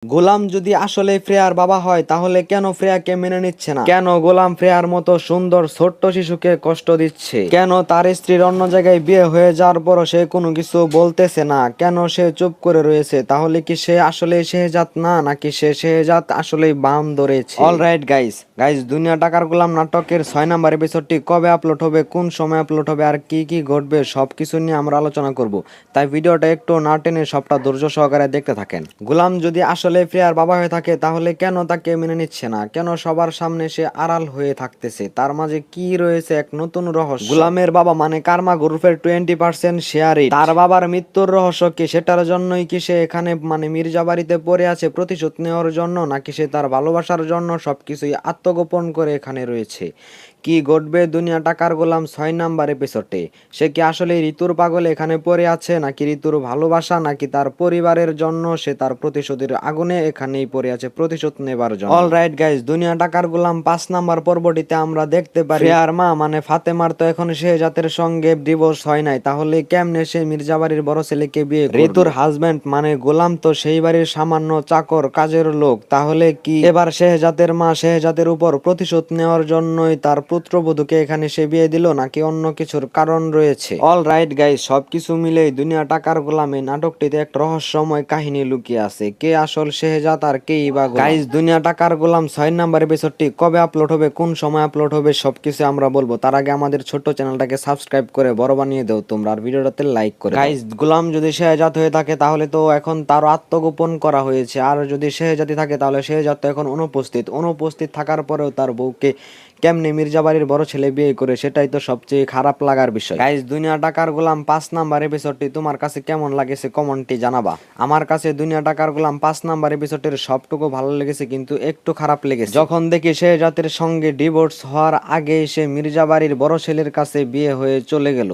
গোলাম যদি আসলে ফ্রেয়ার বাবা হয় তাহলে কেন ফ্রেয়াকে মেনে নিচ্ছে না? কেন গোলাম ফ্রেয়ার মতো সুন্দর ছোট্ট শিশুকে কষ্ট দিচ্ছে? কেন তার স্ত্রীর অন্য জায়গায় বিয়ে হয়ে যাওয়ার পরও সে কোনো কিছু বলতেছে না? কেন সে চুপ করে রয়েছে? তাহলে কি সে আসলে শেহজাদ না, নাকি সে শেহজাদ আসলে বাম ধরেছে? অলরাইট গাইস দুনিয়া টাকার গোলাম নাটকের 6 নাম্বার এপিসোডটি কবে আপলোড হবে, কোন সময় আপলোড হবে, আর কি কি ঘটবে সবকিছু নিয়ে আমরা আলোচনা করব। তাই ভিডিওটা একটু না টেনে সবটা ধৈর্য সহকারে দেখতে থাকেন। গোলাম যদি আসলে ফ্রেয়ার বাবা হয়ে থাকে তাহলে কেন তাকে মেনে নিচ্ছে না? কেন সবার সামনে সে আড়াল হয়ে থাকতেছে? তার মাঝে কি রয়েছে এক নতুন রহস্য? গোলামের বাবা মানে কার্মা গ্রুপের 20% শেয়ারই তার বাবার মৃত্যুর রহস্য কি? সেটার জন্যই কি সে এখানে মানে মির্জা বাড়িতে পড়ে আছে প্রতিশোধ নেওয়ার জন্য, নাকি সে তার ভালোবাসার জন্য সবকিছুই আত্মগোপন করে এখানে রয়েছে? কি ঘটবে দুনিয়া টাকার গোলাম 6 নাম্বার এপিসোডে? সে কি আসলে ঋতুর পাগলে এখানে পড়ে আছে, নাকি ঋতুর ভালোবাসা, নাকি তার পরিবারের জন্য সে তার প্রতিশোধের আগুনে এখানেই পড়ে আছে প্রতিশোধ নেবার জন্য? অলরাইট গাইস, দুনিয়া টাকার গোলাম 5 নাম্বার পর্বটিতে আমরা দেখতে পারি ফ্রেয়ার মা মানে ফাতেমার তো এখন শেহজাদের সঙ্গে ডিভোর্স হয় নাই, তাহলে কেমনে সে মির্জা বাড়ির বড় ছেলেকে বিয়ে করবে? ঋতুর হাজবেন্ড মানে গোলাম তো সেই বাড়ির সামান্য চাকর কাজের লোক, তাহলে কি এবার শেহজাদের মা শেহজাদের উপর প্রতিশোধ নেওয়ার জন্যই তার পুত্রবধূকে এখানে সে বিয়ে দিল, নাকি অন্য কিছুর কারণ রয়েছে? অলরাইট গাইস, সবকিছু মিলেই দুনিয়া টাকার গোলামে নাটকটিতে একটা রহস্যময় কাহিনী লুকিয়ে আছে। কে আসল শেহজাদ আর কেই বা গোলাম? গাইস, দুনিয়া টাকার গোলাম 6 নাম্বার এপিসোডটি কবে আপলোড হবে, কোন সময় আপলোড হবে সবকিছু আমরা বলবো। তার আগে আমাদের ছোট্ট চ্যানেলটাকে সাবস্ক্রাইব করে বড় বানিয়ে দাও তোমরা, আর ভিডিওটাতে লাইক করে। গাইস, গোলাম যদি শেহজাদ হয়ে থাকে তাহলে তো এখন তারও আত্মগোপন করা হয়েছে, আর যদি শেহজাদি থাকে তাহলে শেহজাদ তো এখন অনুপস্থিত থাকার পরেও তার বউকে কেমনে মির্জা বাড়ির বড় ছেলে বিয়ে করে, সেটাই তো সবচেয়ে খারাপ লাগার বিষয়। গাইস, দুনিয়া টাকার গোলাম 5 নাম্বার এপিসোডটি তোমার কাছে কেমন লাগেছে কমেন্টে জানাবা। আমার কাছে দুনিয়া টাকার গোলাম 5 নাম্বার এপিসোডের সবটুকু ভালো লেগেছে, কিন্তু একটু খারাপ লেগেছে যখন দেখি শেহজাদের সঙ্গে ডিভোর্স হওয়ার আগে সে মির্জা বাড়ির বড় ছেলের কাছে বিয়ে হয়ে চলে গেল।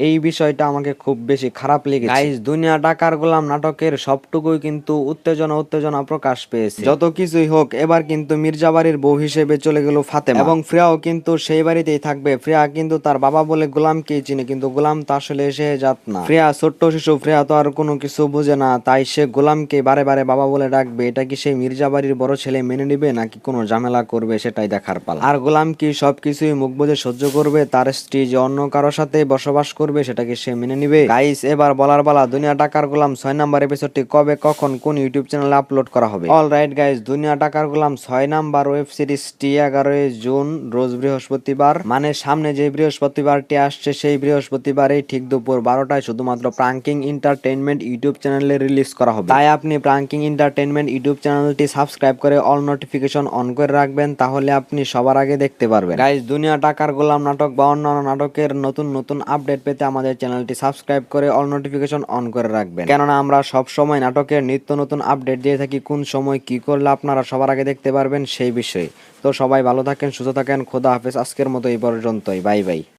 এই বিষয়টা আমাকে খুব বেশি খারাপ লেগেছে। গাইস, দুনিয়া টাকার গোলাম নাটকের সবটুকুই কিন্তু উত্তেজনা প্রকাশ পেয়েছে। যত কিছুই হোক, এবার কিন্তু মির্জা বাড়ির বউ হিসেবে চলে গেল ফাতেমা, এবং ফ্রেয়াও কিন্তু সেই বাড়িতেই থাকবে। ফ্রেয়া কিন্তু তার বাবা বলে গোলামকেই চিনে, কিন্তু গোলাম তো আসলে শেহজাদ না। ফ্রেয়া ছোট্ট শিশু, ফ্রেয়া তো আর কোনো কিছু বোঝে না, তাই সে গোলামকে বারে বারে বাবা বলে ডাকবে। এটা কি সেই মির্জা বাড়ির বড় ছেলে মেনে নিবে, নাকি কোনো ঝামেলা করবে, সেটাই দেখার পালা। আর গোলাম কি সবকিছুই মুখ বুজে সহ্য করবে? তার স্ত্রী যে অন্য কারোর সাথে বসবাস করবে সেটাকে সে মেনে নিবে? গাইস, এবার বলার পালা, দুনিয়া টাকার গোলাম 6 নাম্বার এপিসোডটি কবে, কখন, কোন ইউটিউব চ্যানেলে আপলোড করা হবে? অলরাইট গাইস, দুনিয়া টাকার গোলাম 6 নাম্বার ওয়েব সিরিজটি 11 জুন রোজ বৃহস্পতিবার, মানে সামনে যে বৃহস্পতিবারটি আসছে সেই বৃহস্পতিবারেই ঠিক দুপুর 12টায় শুধুমাত্র প্রাঙ্কিং এন্টারটেইনমেন্ট ইউটিউব চ্যানেলে রিলিজ করা হবে। তাই আপনি প্রাঙ্কিং এন্টারটেইনমেন্ট ইউটিউব চ্যানেলটি সাবস্ক্রাইব করে অল নোটিফিকেশন অন করে রাখবেন, তাহলে আপনি সবার আগে দেখতে পারবেন। গাইস, দুনিয়া টাকার গোলাম নাটক বা অন্যান্য নাটকের নতুন আপডেট পেতে আমাদের চ্যানেলটি সাবস্ক্রাইব করে অল নোটিফিকেশন অন করে রাখবেন, কেননা আমরা সব সময় নাটকের নিত্য নতুন আপডেট দিয়ে থাকি। কোন সময় কি করলে আপনারা সবার আগে দেখতে পারবেন সেই বিষয়ে। তো সবাই ভালো থাকেন, সুস্থ থাকেন, খোদা হাফেজ। আজকের মতো এই পর্যন্তই, বাই বাই।